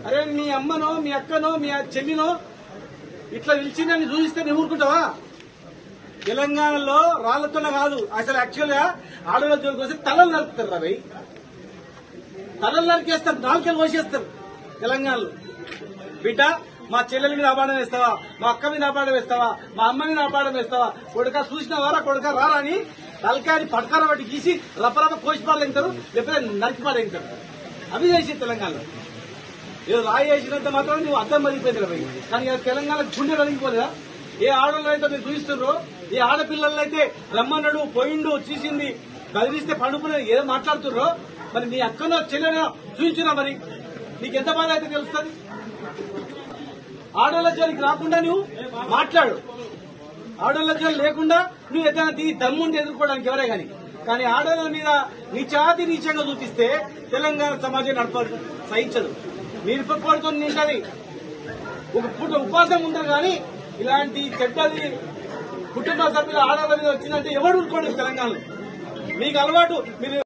అరే మీ అమ్మనో మీ అక్కనో మీ చెల్లినో ఇట్లా నిలిచిందని చూపిస్తే నువ్వు ఊరుకుంటావా? తెలంగాణలో రాళ్లతోనే కాదు, అసలు యాక్చువల్ గా ఆడవాళ్ళ జోలికి వస్తే తలలు నరుకుతారు రా భయ్, తలలు నరికేస్తారు, నాలుకలు కోసేస్తారు తెలంగాణలో. బిడ్డ మా చెల్లెల మీద అపాడం వేస్తావా, మా అక్క మీద అపాడం వేస్తావా, మా అమ్మ మీద అపాడం వేస్తావా, కొడుక చూసినవారా కొడుక రారా అని తలకాయని పటకాల బట్టి గీసి రపరప కోసి పాడేంటారు, లేకపోతే నరికి పాడేంటారు. అవి చేసి తెలంగాణలో ఏదో రాయి వేసినంత మాత్రం నువ్వు అర్థం మరిగిపోయింది భయ్. కానీ తెలంగాణ గుండె కలిగిపోలేదా? ఏ ఆడవాళ్ళు అయితే మీరు చూపిస్తున్నారో, ఏ ఆడపిల్లలు అయితే రమ్మన్నాడు పోయిండు చూసింది కదిలిస్తే పండుకునే ఏదో మాట్లాడుతున్నారో, మరి నీ అక్కనో చెల్లెనో చూపించినా మరి నీకెంత బాధ అయితే తెలుస్తుంది? ఆడవాళ్ళ జోలికి రాకుండా నువ్వు మాట్లాడు, ఆడవాళ్ళ జోలి లేకుండా నువ్వు ఏదైనా దీ దమ్ముండి ఎదుర్కోవడానికి ఎవరే కానీ ఆడవాళ్ళ మీద నీచంగా చూపిస్తే తెలంగాణ సమాజం సహించదు. మీరు పడుకొని నింటది ఒక పూట ఉపాసం ఉంటారు, కానీ ఇలాంటి చెడ్డది కుటుంబ సభ్యుల ఆడవాళ్ళ మీద వచ్చిందంటే ఎవడు ఊరుకోండి తెలంగాణలో. మీకు అలవాటు, మీరు